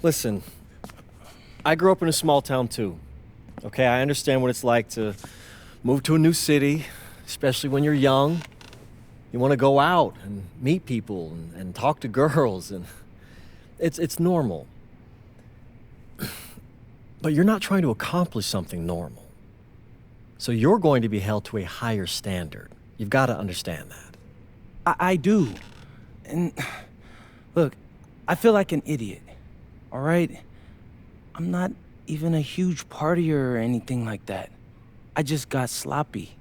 Listen, I grew up in a small town too. Okay, I understand what it's like to move to a new city, especially when you're young. You want to go out and meet people and talk to girls, and it's normal. But you're not trying to accomplish something normal. So you're going to be held to a higher standard. You've got to understand that. I do. And look, I feel like an idiot, all right? I'm not even a huge partier or anything like that. I just got sloppy.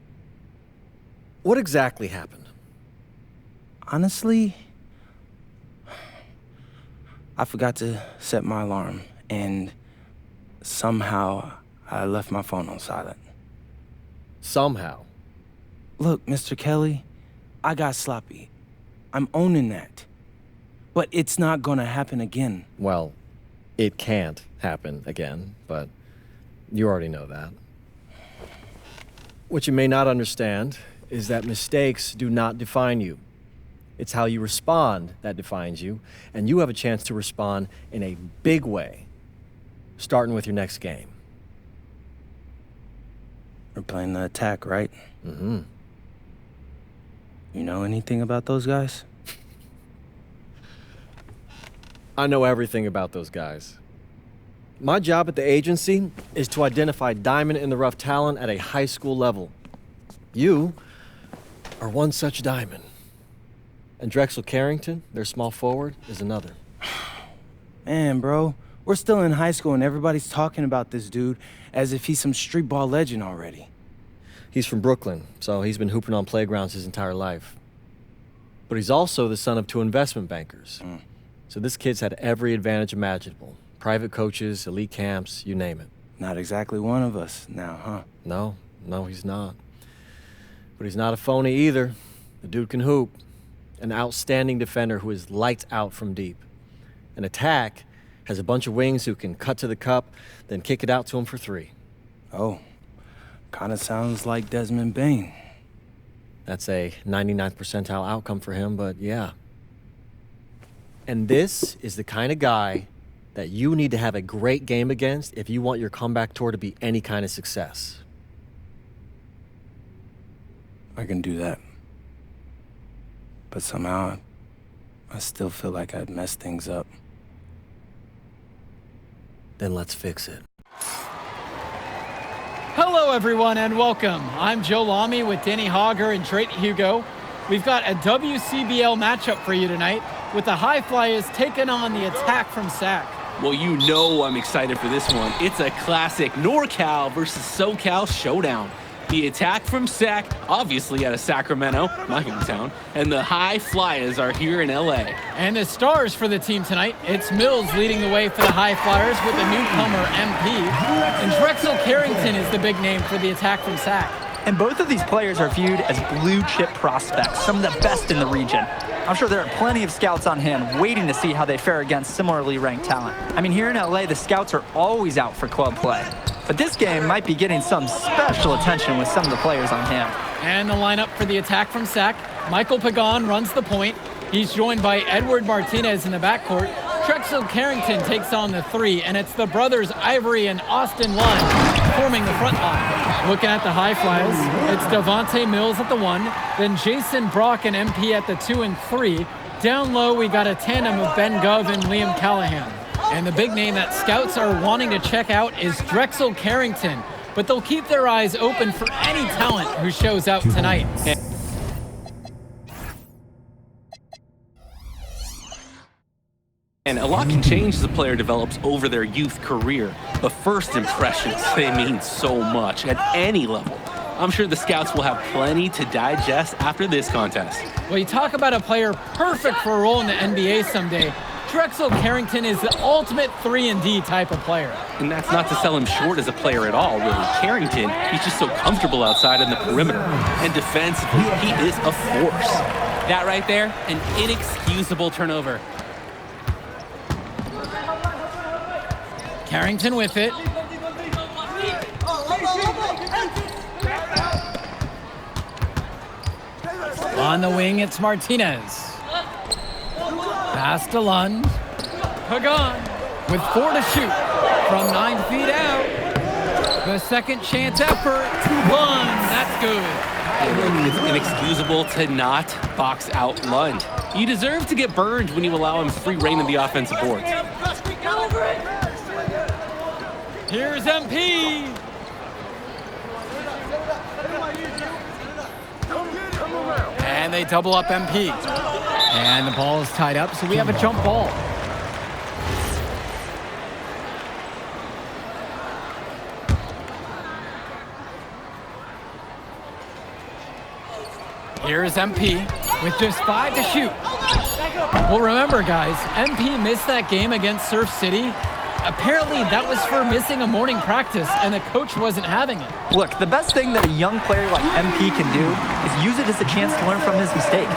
What exactly happened? Honestly, I forgot to set my alarm, and somehow I left my phone on silent. Somehow? Look, Mr. Kelly, I got sloppy. I'm owning that. But it's not gonna happen again. Well, it can't happen again, but you already know that. What you may not understand is that mistakes do not define you. It's how you respond that defines you, and you have a chance to respond in a big way, starting with your next game. We're playing the attack, right? Mm-hmm. You know anything about those guys? I know everything about those guys. My job at the agency is to identify diamond-in-the-rough talent at a high school level. You are one such diamond. And Drexel Carrington, their small forward, is another. Man, bro, we're still in high school and everybody's talking about this dude as if he's some street ball legend already. He's from Brooklyn, so he's been hooping on playgrounds his entire life. But he's also the son of two investment bankers. So this kid's had every advantage imaginable. Private coaches, elite camps, you name it. Not exactly one of us now, huh? No, he's not. But he's not a phony either. The dude can hoop. An outstanding defender who is lights out from deep. An attack has a bunch of wings who can cut to the cup, then kick it out to him for three. Oh, kind of sounds like Desmond Bain. That's a 99th percentile outcome for him, but yeah. And this is the kind of guy that you need to have a great game against if you want your comeback tour to be any kind of success. I can do that. But somehow, I still feel like I'd messed things up. Then let's fix it. Hello, everyone, and welcome. I'm Joe Lamy with Danny Hogger and Drake Hugo. We've got a WCBL matchup for you tonight with the Highflyers taking on the attack from SAC. Well, you know I'm excited for this one. It's a classic NorCal versus SoCal showdown. The attack from SAC, obviously out of Sacramento, my hometown, and the Highflyers are here in LA. And the stars for the team tonight, it's Mills leading the way for the Highflyers with the newcomer MP. And Drexel Carrington is the big name for the attack from SAC. And both of these players are viewed as blue-chip prospects, some of the best in the region. I'm sure there are plenty of scouts on hand waiting to see how they fare against similarly ranked talent. I mean, here in LA, the scouts are always out for club play. But this game might be getting some special attention with some of the players on hand. And the lineup for the attack from SAC, Michael Pagan runs the point. He's joined by Edward Martinez in the backcourt. Drexel Carrington takes on the three, and it's the brothers Ivory and Austin Lund forming the front line. Looking at the Highflyers, it's Devontae Mills at the 1, then Jason Brock and MP at the 2 and 3. Down low, we got a tandem of Ben Gov and Liam Callahan. And the big name that scouts are wanting to check out is Drexel Carrington, but they'll keep their eyes open for any talent who shows out tonight. And a lot can change as a player develops over their youth career, but first impressions, they mean so much at any level. I'm sure the scouts will have plenty to digest after this contest. Well, you talk about a player perfect for a role in the NBA someday. Drexel Carrington is the ultimate 3-and-D type of player. And that's not to sell him short as a player at all, really. Carrington, he's just so comfortable outside on the perimeter. And defensively, he is a force. That right there, an inexcusable turnover. Carrington with it. On the wing, it's Martinez. Pass to Lund. Pagan. with 4 to shoot from 9 feet out. The second chance effort, Lund, that's good. It's inexcusable to not box out Lund. You deserve to get burned when you allow him free reign of the offensive boards. Here's MP. And they double up MP. And the ball is tied up, so we have a jump ball. Here's MP with just 5 to shoot. Well, remember, guys, MP missed that game against Surf City. Apparently, that was for missing a morning practice, and the coach wasn't having it. Look, the best thing that a young player like MP can do is use it as a chance to learn from his mistake.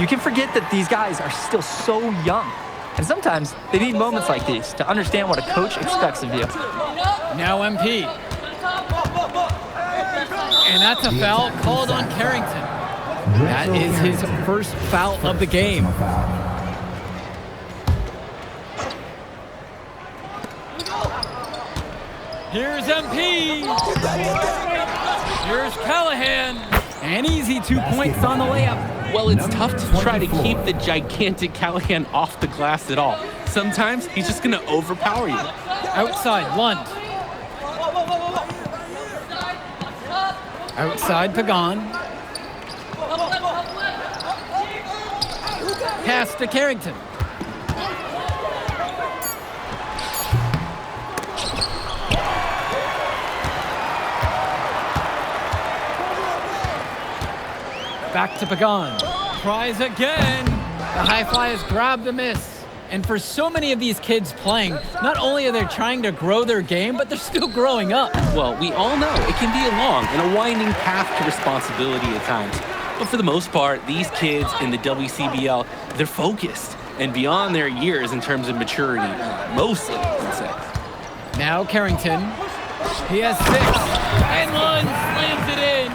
You can forget that these guys are still so young. And sometimes they need moments like these to understand what a coach expects of you. Now MP. And that's a foul called on Carrington. That is his first foul of the game. Here's MP. Here's Callahan. An easy 2 points on the layup. Well, it's tough to try to keep the gigantic Callahan off the glass at all. Sometimes he's just going to overpower you. Outside, Lund. Outside, Pagan. Pass to Carrington. Back to Pagan. Tries again. The Highflyers grab the miss. And for so many of these kids playing, not only are they trying to grow their game, but they're still growing up. Well, we all know it can be a long and a winding path to responsibility at times. But for the most part, these kids in the WCBL, they're focused and beyond their years in terms of maturity, mostly, I'd say. Now Carrington. He has 6. And Lund slams it in.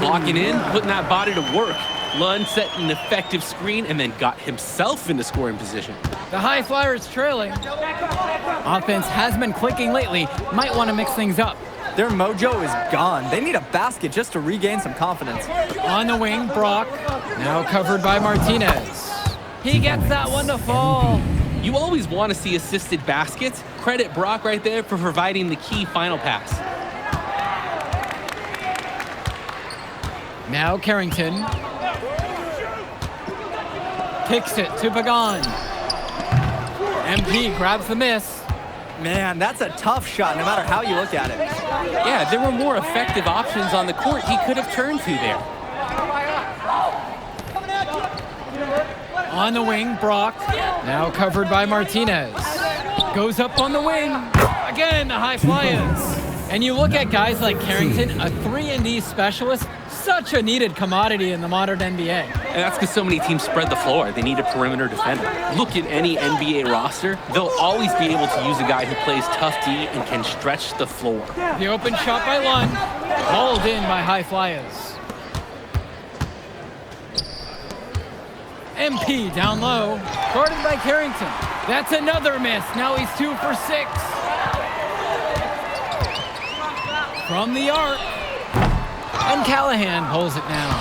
Locking in, putting that body to work. Lund set an effective screen and then got himself into scoring position. The Highflyers trailing. Offense has been clicking lately. Might want to mix things up. Their mojo is gone. They need a basket just to regain some confidence. On the wing, Brock. Now covered by Martinez. He gets that one to fall. You always want to see assisted baskets. Credit Brock right there for providing the key final pass. Now Carrington. Kicks it to Pagan. MP grabs the miss. Man, that's a tough shot no matter how you look at it. Yeah, there were more effective options on the court he could have turned to there. On the wing, Brock. Now covered by Martinez. Goes up on the wing. Again, the Highflyers. And you look at guys like Carrington, a 3-and-D specialist, such a needed commodity in the modern NBA. And that's because so many teams spread the floor. They need a perimeter defender. Look at any NBA roster. They'll always be able to use a guy who plays tough D and can stretch the floor. The open shot by Lund. Hauled in by Highflyers. MP down low. Guarded by Carrington. That's another miss. Now he's 2 for 6. From the arc. And Callahan pulls it down.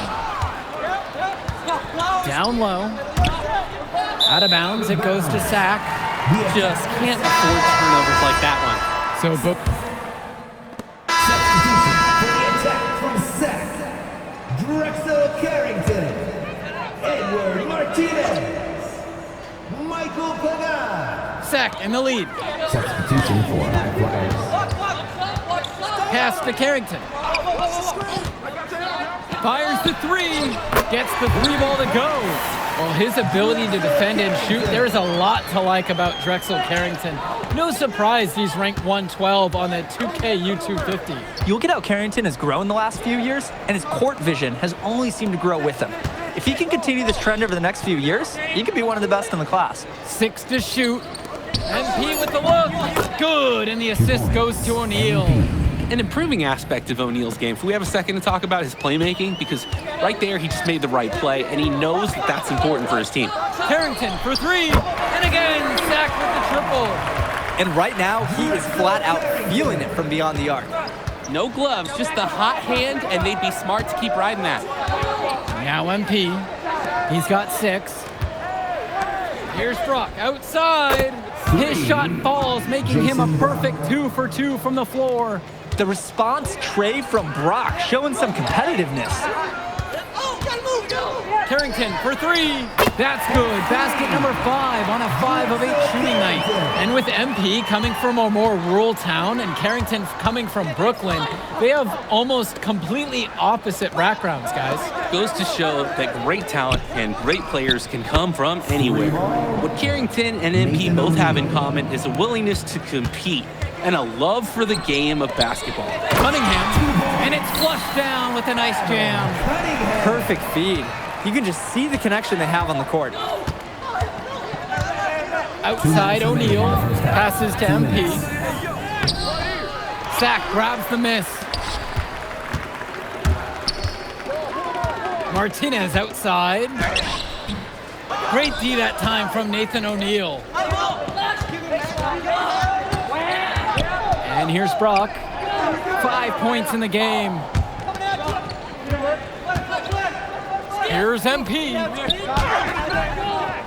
Down low. Out of bounds, it goes to Sack. Just can't afford turnovers like that one. So book. Drexel Carrington, Edward Martinez, Michael Pagan. Sack in the lead. Substitution for Highflyers. Pass to Carrington. Fires the 3. Gets the 3 ball to go. Well, his ability to defend and shoot, there's a lot to like about Drexel Carrington. No surprise he's ranked 112 on the 2K U250. You look at how Carrington has grown the last few years, and his court vision has only seemed to grow with him. If he can continue this trend over the next few years, he could be one of the best in the class. 6 to shoot. MP with the look. Good, and the assist goes to O'Neal. An improving aspect of O'Neal's game. If we have a second to talk about his playmaking, because right there he just made the right play, and he knows that that's important for his team. Carrington for 3, and again, Sack with the triple. And right now, he is flat out feeling it from beyond the arc. No gloves, just the hot hand, and they'd be smart to keep riding that. Now MP. He's got 6. Here's Brock outside. His shot falls, making him a perfect 2 for 2 from the floor. The response tray from Brock showing some competitiveness. Carrington for 3. That's good. Basket number 5 on a 5 of 8 shooting night. And with MP coming from a more rural town and Carrington coming from Brooklyn, they have almost completely opposite backgrounds, guys. Goes to show that great talent and great players can come from anywhere. What Carrington and MP both have in common is a willingness to compete and a love for the game of basketball. Cunningham, and it's flushed down with a nice jam. Perfect feed. You can just see the connection they have on the court. Outside O'Neal, passes to MP. Sack grabs the miss. Martinez outside. Great D that time from Nathan O'Neal. And here's Brock. 5 points in the game. Here's MP.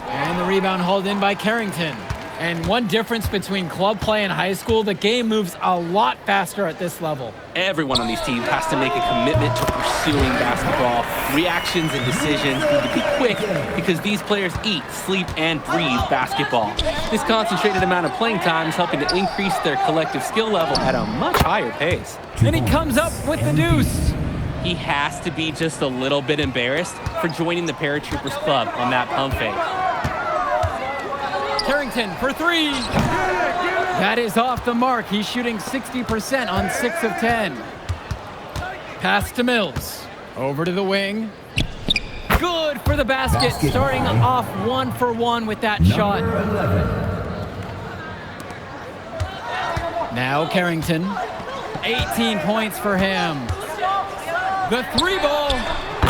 And the rebound hauled in by Carrington. And one difference between club play and high school, the game moves a lot faster at this level. Everyone on these teams has to make a commitment to pursuing basketball. Reactions and decisions need to be quick because these players eat, sleep, and breathe basketball. This concentrated amount of playing time is helping to increase their collective skill level at a much higher pace. And he comes up with the deuce. He has to be just a little bit embarrassed for joining the Paratroopers Club on that pump fake. Carrington for 3. That is off the mark. He's shooting 60% on 6 of 10. Pass to Mills. Over to the wing. Good for the basket. Starting off 1 for 1 with that shot. Now Carrington. 18 points for him. The 3 ball.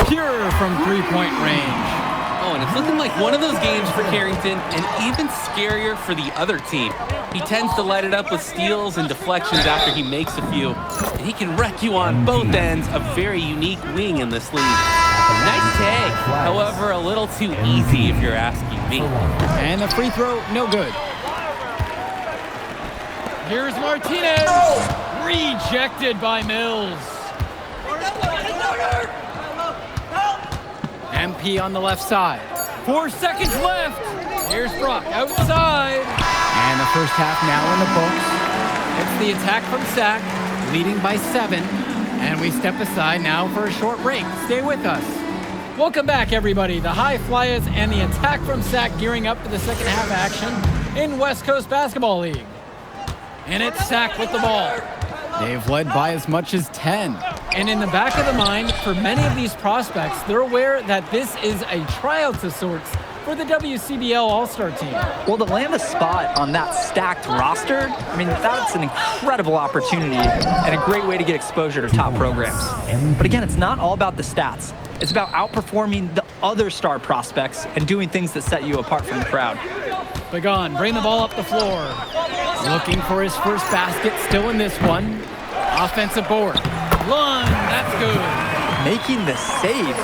Pure from 3-point range. Oh, and it's looking like one of those games for Carrington, and even scarier for the other team. He tends to light it up with steals and deflections after he makes a few. And he can wreck you on both ends, a very unique wing in this league. Nice tag, however, a little too easy if you're asking me. And the free throw, no good. Here's Martinez. Rejected by Mills. MP on the left side. 4 seconds left. Here's Brock outside. And the first half now in the books. It's the attack from Sac, leading by 7. And we step aside now for a short break. Stay with us. Welcome back, everybody. The Highflyers and the attack from Sac gearing up for the second half action in West Coast Basketball League. And it's Sac with the ball. They've led by as much as 10. And in the back of the mind, for many of these prospects, they're aware that this is a tryout of sorts for the WCBL All-Star team. Well, to land a spot on that stacked roster, I mean, that's an incredible opportunity and a great way to get exposure to top programs. But again, it's not all about the stats. It's about outperforming the other star prospects and doing things that set you apart from the crowd. Pagan, bring the ball up the floor. Looking for his first basket, still in this one. Offensive board. Lund, that's good. Making the save.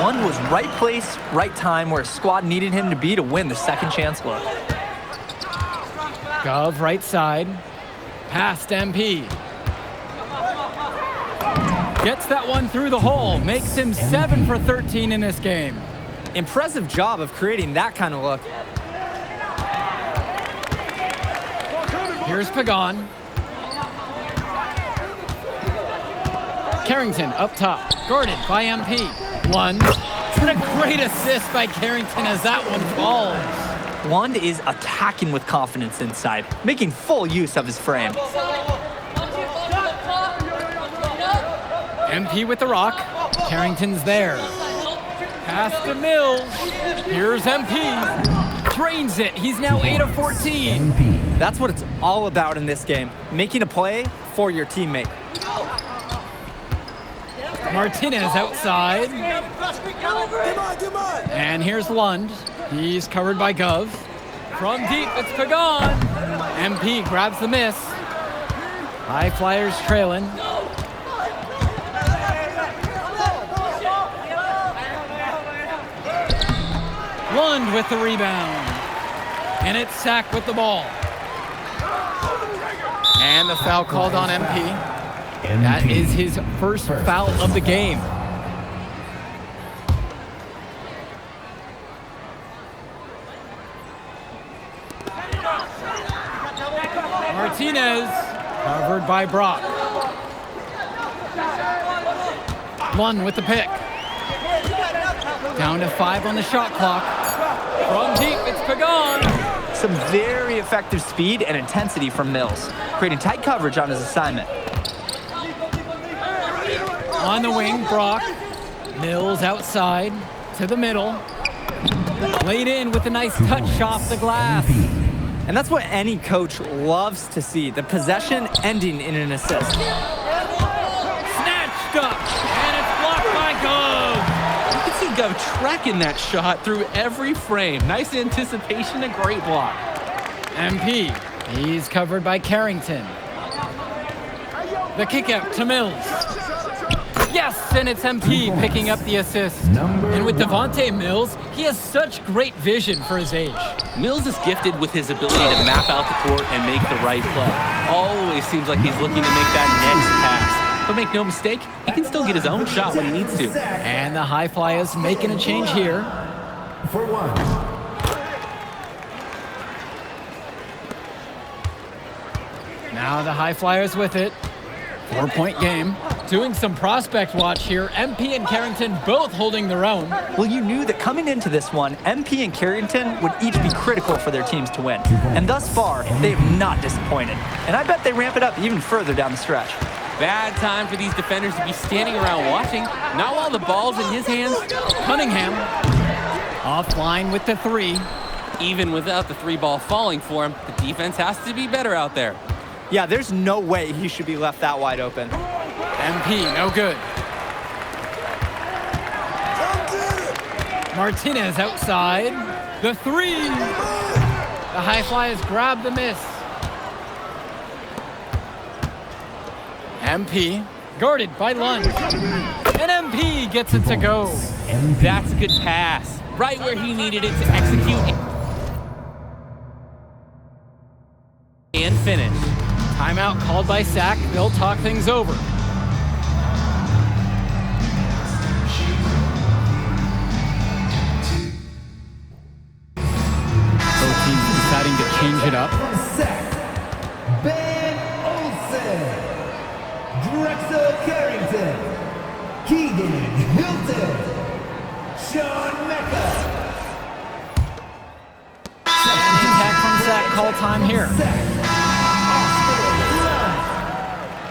One was right place, right time where his squad needed him to be to win the second chance look. Gov, right side. Past MP. Gets that one through the hole. Makes him 7 for 13 in this game. Impressive job of creating that kind of look. Here's Pagan. Carrington up top, guarded by MP. Lund. What a great assist by Carrington as that one falls. Lund is attacking with confidence inside, making full use of his frame. MP with the rock. Carrington's there. Pass to Mills. Here's MP. Drains it. He's now 8 of 14. That's what it's all about in this game, making a play for your teammate. Martinez outside. And here's Lund. He's covered by Gov. From deep, it's Pagan. MP grabs the miss. Highflyers trailing. Lund with the rebound. And it's Sack with the ball. And the foul called on MP. That is his first foul of the game. Martinez, covered by Brock. Lund with the pick. Down to 5 on the shot clock. From deep, it's Pagan. Some very effective speed and intensity from Mills, creating tight coverage on his assignment. On the wing, Brock. Mills outside to the middle. Laid in with a nice touch off the glass. And that's what any coach loves to see, the possession ending in an assist. Snatched up, and it's blocked by Gove. You can see Gov tracking that shot through every frame. Nice anticipation, a great block. MP, he's covered by Carrington. The kick out to Mills. Yes, and it's MP picking up the assist. And with Devontae Mills, he has such great vision for his age. Mills is gifted with his ability to map out the court and make the right play. Always seems like he's looking to make that next pass. But make no mistake, he can still get his own shot when he needs to. And the Highflyers making a change here. For one. Now the Highflyers with it. 4-point game. Doing some prospect watch here. MP and Carrington both holding their own. Well, you knew that coming into this one, MP and Carrington would each be critical for their teams to win. And thus far, they have not disappointed. And I bet they ramp it up even further down the stretch. Bad time for these defenders to be standing around watching. Not while the ball's in his hands. Cunningham offline with the 3. Even without the 3 ball falling for him, the defense has to be better out there. Yeah, there's no way he should be left that wide open. MP, no good. Martinez outside. The 3. The Highflyers grab the miss. MP guarded by Lund. And MP gets it to go. That's a good pass. Right where he needed it to execute and finish. Timeout called by Sack. They'll talk things over. Both teams deciding to change it up. Sack. Ben Olsen. Drexel Carrington. Keegan Hilton. Sean Mecca. Attack from Sack. Call time here.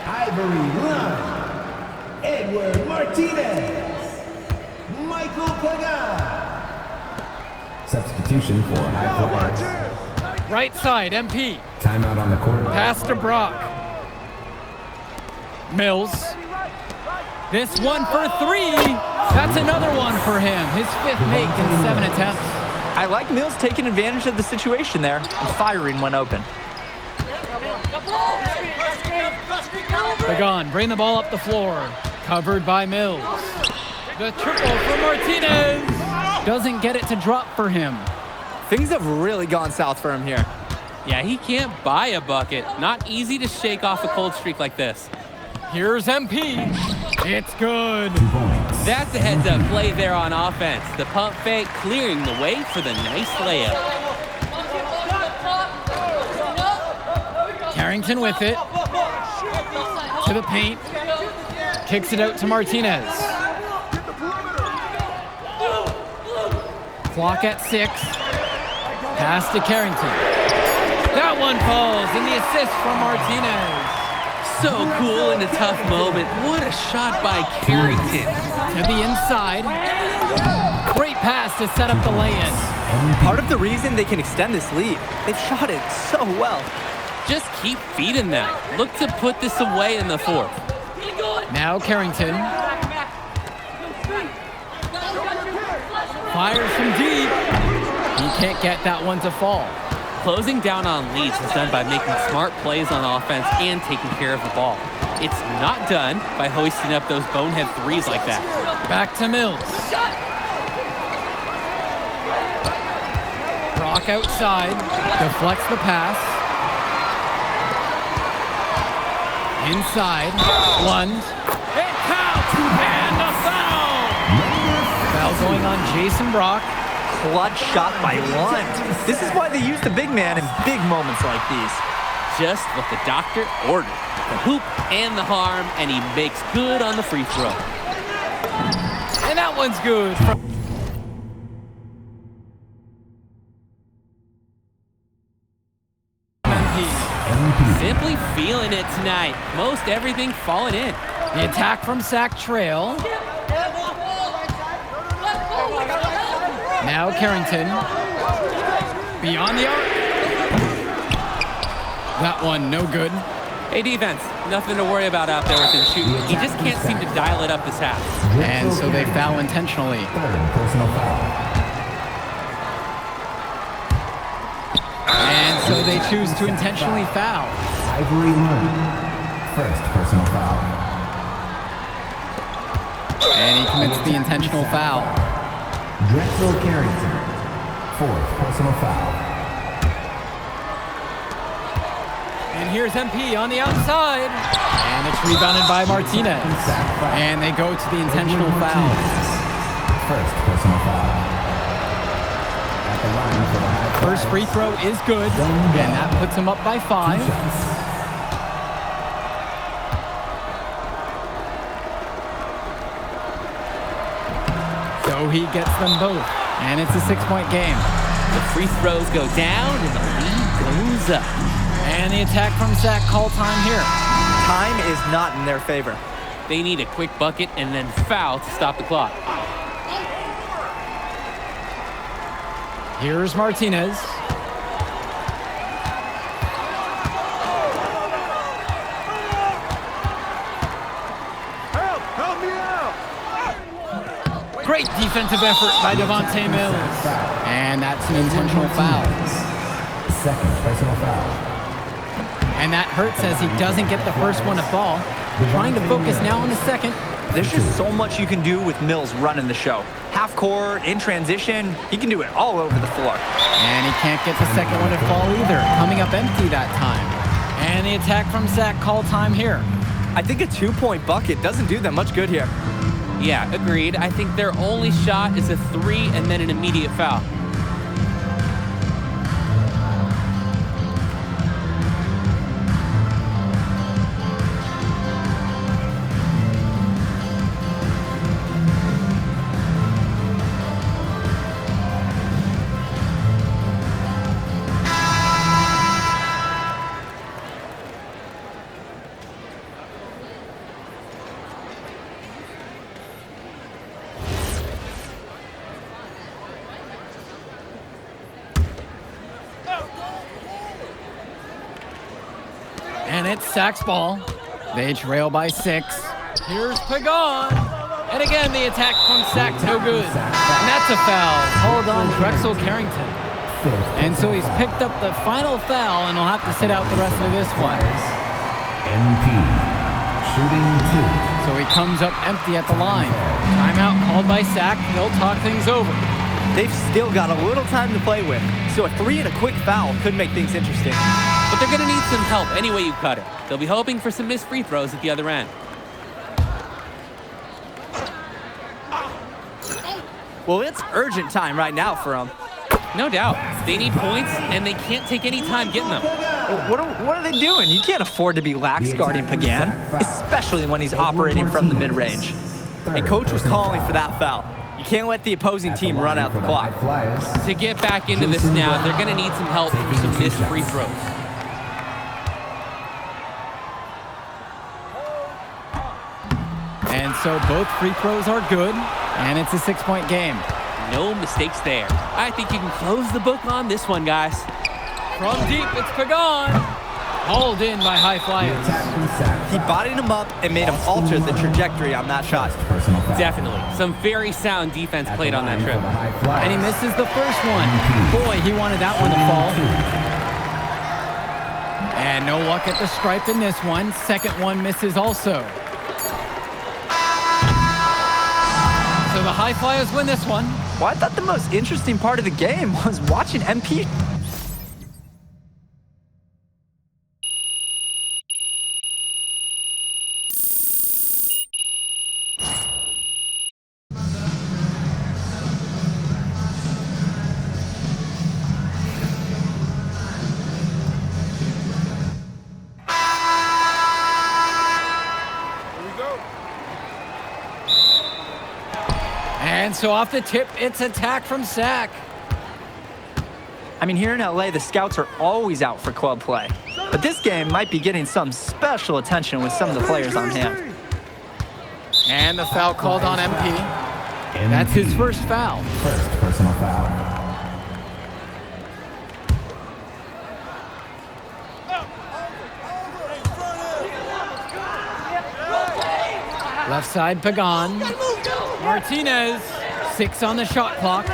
Ivory Lund, Edward Martinez, Michael Pagan. Substitution for Highflyers. Right side, MP. Timeout on the court. Pass to Brock. Mills. This one for 3. That's another one for him. His 5th make in 7 attempts. I like Mills taking advantage of the situation there and firing when open. Pagan, bring the ball up the floor. Covered by Mills. The triple from Martinez. Doesn't get it to drop for him. Things have really gone south for him here. Yeah, he can't buy a bucket. Not easy to shake off a cold streak like this. Here's MP. It's good. That's a heads-up play there on offense. The pump fake clearing the way for the nice layup. Carrington with it. To the paint. Kicks it out to Martinez. Clock at 6. Pass to Carrington. That one falls, and the assist from Martinez. So cool in a tough moment. What a shot by Carrington. To the inside. Great pass to set up the lay-in. Part of the reason they can extend this lead, they've shot it so well. Just keep feeding them. Look to put this away in the 4th. Now Carrington. Fires from deep. He can't get that one to fall. Closing down on leads is done by making smart plays on offense and taking care of the ball. It's not done by hoisting up those bonehead threes like that. Back to Mills. Brock outside, deflects the pass. Inside, Lund. It counts, and a foul! Foul going on Jason Brock. Clutch shot by Lund. This is why they use the big man in big moments like these. Just what the doctor ordered. The hoop and the harm, and he makes good on the free throw. And that one's good. Simply feeling it tonight. Most everything falling in. The attack from Sack Trail. Now Carrington. Beyond the arc. That one, no good. Hey, defense, nothing to worry about out there with him shooting. He just can't seem to dial it up this half. And so they foul intentionally. Third personal foul. And so they choose to intentionally foul. Ivory Lund. First personal foul. And he commits the intentional foul. Drexel Carrington. Fourth personal foul. And here's MP on the outside. And it's rebounded by Martinez. And they go to the intentional foul. First personal foul. At the line for the Highflyers. First free throw is good. And that puts him up by 5. So he gets them both. And it's a 6-point game. The free throws go down and the lead goes up. And the attack from Sack call time here. Time is not in their favor. They need a quick bucket and then foul to stop the clock. Here's Martinez. Help me out! Great defensive effort by Devontae Mills. And that's an intentional foul. Second personal foul. And that hurts as he doesn't get the first one to fall. Trying to focus now on the second. There's just so much you can do with Mills running the show. Half court, in transition, he can do it all over the floor. And he can't get the second one to fall either. Coming up empty that time. And the attack from Sack call time here. I think a 2-point bucket doesn't do them much good here. Yeah, agreed. I think their only shot is a 3 and then an immediate foul. And it's Sack's ball. They trail by 6. Here's Pagan. And again, the attack from Sack, no good. And that's a foul called on Drexel Carrington. And so he's picked up the final foul, and he'll have to sit out the rest of this one. MP. Shooting 2. So he comes up empty at the line. Timeout called by Sack. They'll talk things over. They've still got a little time to play with, so a 3 and a quick foul could make things interesting. But they're going to need some help any way you cut it. They'll be hoping for some missed free throws at the other end. Well, it's urgent time right now for them. No doubt. They need points, and they can't take any time getting them. What are they doing? You can't afford to be lax guarding Pagan, especially when he's operating from the mid-range. And coach was calling for that foul. You can't let the opposing team run out the clock. To get back into this now, they're going to need some help for some missed free throws. And so both free throws are good, and it's a 6-point game. No mistakes there. I think you can close the book on this one, guys. From deep, it's Pagan. Hauled in by Highflyers. He bodied him up and made him alter the trajectory on that shot. Definitely. Some very sound defense played on that trip. And he misses the first one. Boy, he wanted that one to fall. And no luck at the stripe in this one. Second one misses also. So the Highflyers win this one. Well, I thought the most interesting part of the game was watching MP. And so off the tip, it's attack from Sack. I mean, here in LA, the scouts are always out for club play. But this game might be getting some special attention with some of the players on hand. And the foul called on MP. That's his first foul. First personal foul. Left side, Pagan. Martinez, 6 on the shot clock.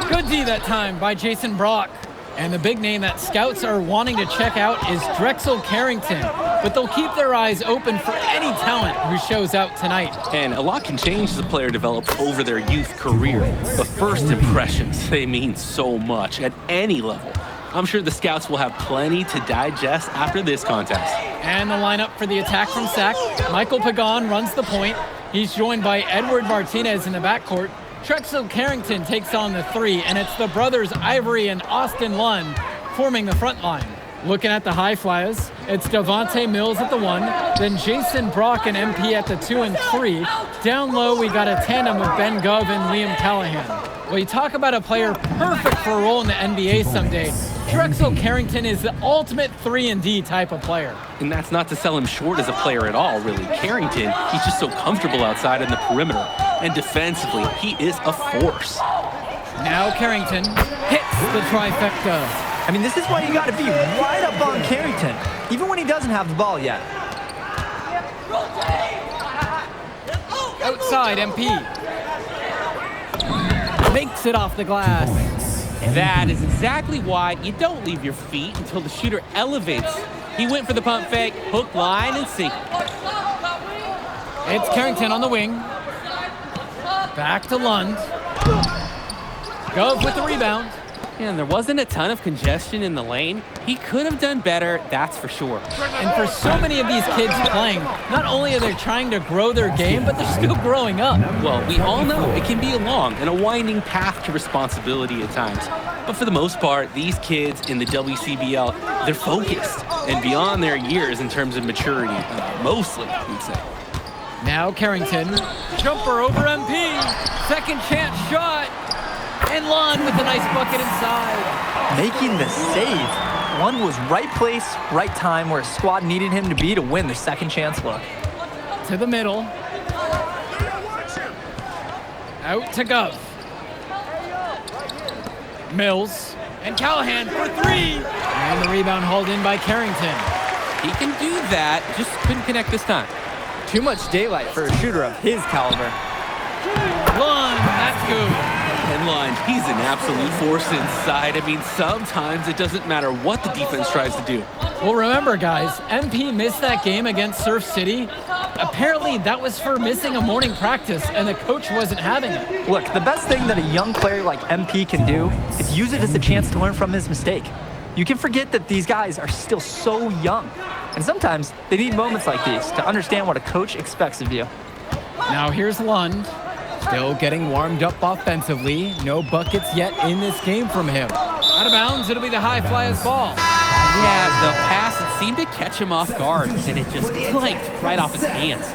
Good D that time by Jason Brock. And the big name that scouts are wanting to check out is Drexel Carrington. But they'll keep their eyes open for any talent who shows out tonight. And a lot can change as a player develops over their youth career. But first impressions, they mean so much at any level. I'm sure the scouts will have plenty to digest after this contest. And the lineup for the attack from Sack. Michael Pagan runs the point. He's joined by Edward Martinez in the backcourt. Drexel Carrington takes on the 3, and it's the brothers Ivory and Austin Lund forming the front line. Looking at the Highflyers, it's Devontae Mills at the 1, then Jason Brock and MP at the 2 and 3. Down low, we got a tandem of Ben Gov and Liam Callahan. Well, you talk about a player perfect for a role in the NBA someday. Drexel Carrington is the ultimate 3-and-D type of player. And that's not to sell him short as a player at all, really. Carrington, he's just so comfortable outside in the perimeter. And defensively, he is a force. Now Carrington hits the trifecta. I mean, this is why you got to be right up on Carrington, even when he doesn't have the ball yet. Outside, MP. Makes it off the glass. That is exactly why you don't leave your feet until the shooter elevates. He went for the pump fake, hook, line, and sink. It's Carrington on the wing. Back to Lund. Gove with the rebound. And there wasn't a ton of congestion in the lane. He could have done better, that's for sure. And for so many of these kids playing, not only are they trying to grow their game, but they're still growing up. Well, we all know it can be a long and a winding path to responsibility at times. But for the most part, these kids in the WCBL, they're focused and beyond their years in terms of maturity, mostly, you'd say. Now Carrington, jumper over MP, second chance shot, and Lund with a nice bucket inside. Making the save. Lund was right place, right time where his squad needed him to be to win the second chance look. To the middle. Out to Gov. Mills and Callahan for 3. And the rebound hauled in by Carrington. He can do that, just couldn't connect this time. Too much daylight for a shooter of his caliber. Lund, that's good. And Lund, he's an absolute force inside. I mean, sometimes it doesn't matter what the defense tries to do. Well, remember, guys, MP missed that game against Surf City. Apparently, that was for missing a morning practice, and the coach wasn't having it. Look, the best thing that a young player like MP can do is use it as a chance to learn from his mistake. You can forget that these guys are still so young. And sometimes they need moments like these to understand what a coach expects of you. Now here's Lund. Still getting warmed up offensively. No buckets yet in this game from him. Out of bounds, it'll be the Highflyers ball. Yeah, the pass, it seemed to catch him off guard, and it just clanked right off his hands.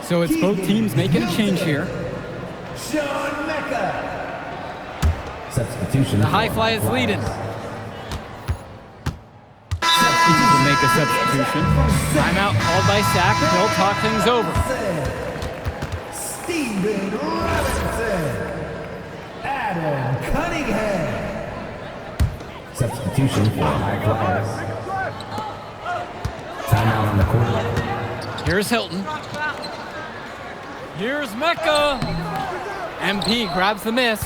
So it's both teams making a change here. Substitution. The Highflyers leading. Substitute to make a substitution. Timeout called by Sack. He'll talk things over. Steven Robinson, Adam Cunningham. Substitution for Highflyers. Timeout on the court. Here's Hilton. Here's Mecca. MP grabs the miss.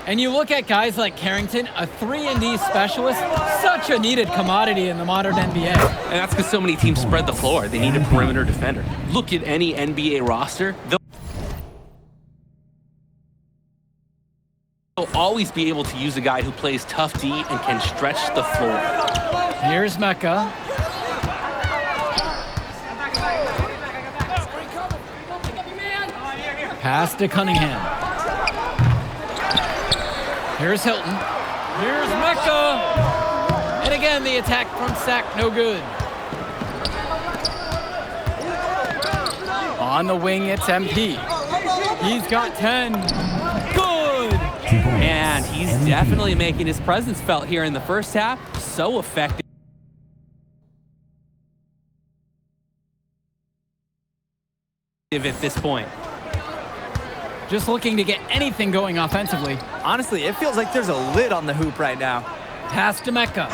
And you look at guys like Carrington, a 3-and-D specialist, such a needed commodity in the modern NBA. And that's because so many teams spread the floor. They need a perimeter defender. Look at any NBA roster. They'll always be able to use a guy who plays tough D and can stretch the floor. Here's Mecca. Pass to Cunningham. Here's Hilton. Here's Mecca. And again, the attack from Sack, no good. On the wing, it's MP. He's got 10. Good. And he's definitely making his presence felt here in the first half. So effective at this point. Just looking to get anything going offensively. Honestly, it feels like there's a lid on the hoop right now. Pass to Mecca.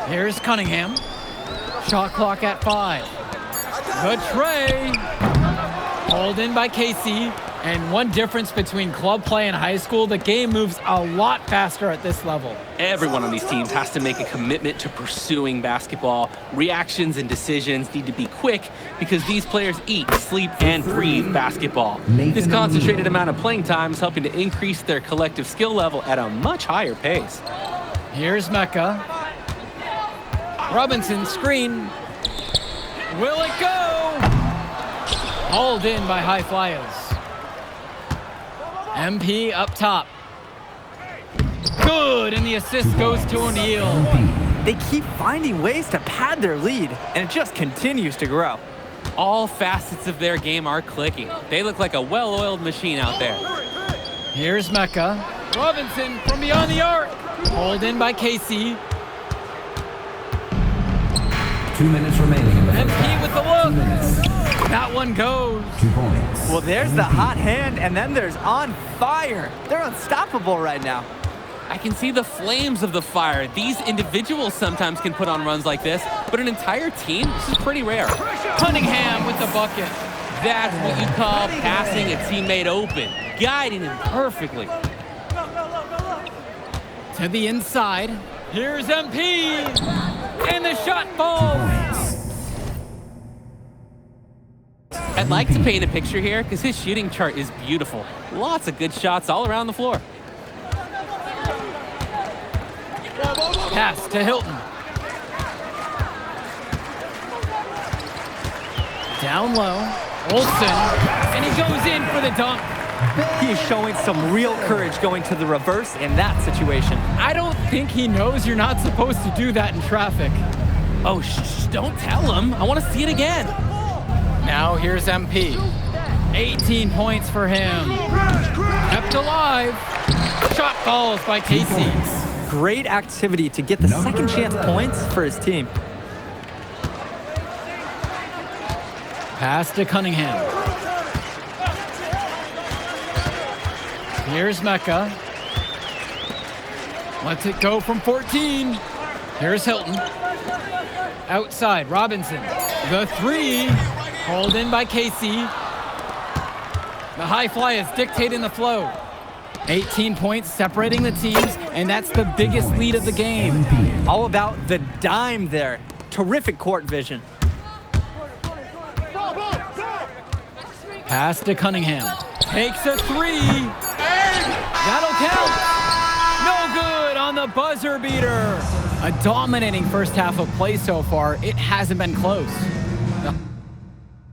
Here's Cunningham. Shot clock at 5. The tray. Hauled in by Casey. And one difference between club play and high school, the game moves a lot faster at this level. Everyone on these teams has to make a commitment to pursuing basketball. Reactions and decisions need to be quick because these players eat, sleep, and breathe basketball. This concentrated amount of playing time is helping to increase their collective skill level at a much higher pace. Here's Mecca. Robinson screen. Will it go? Hauled in by Highflyers. MP up top. Good, and the assist goes to O'Neal. They keep finding ways to pad their lead, and it just continues to grow. All facets of their game are clicking. They look like a well-oiled machine out there. Here's Mecca. Robinson from beyond the arc. Hauled in by Casey. 2 minutes remaining in the first MP half. with the look. 2 minutes. That one goes. 2 points. Well, there's the hot hand, and then there's on fire. They're unstoppable right now. I can see the flames of the fire. These individuals sometimes can put on runs like this, but an entire team, this is pretty rare. Cunningham with the bucket. That's what you call passing a teammate open, guiding him perfectly. To the inside. Here's MP. And the shot falls. I'd like to paint a picture here because his shooting chart is beautiful. Lots of good shots all around the floor. Pass to Hilton. Down low. Olsen. And he goes in for the dunk. He is showing some real courage going to the reverse in that situation. I don't think he knows you're not supposed to do that in traffic. Oh, don't tell him. I want to see it again. Now here's MP. 18 points for him. Kept alive. Shot falls by Casey. Great activity to get the second chance points for his team. Pass to Cunningham. Here's Mecca. Lets it go from 14. Here's Hilton. Outside, Robinson. The 3. Hauled in by Casey. The Highflyers dictating the flow. 18 points separating the teams, and that's the biggest lead of the game. All about the dime there. Terrific court vision. Pass to Cunningham. Takes a 3. That'll count. No good on the buzzer beater. A dominating first half of play so far. It hasn't been close.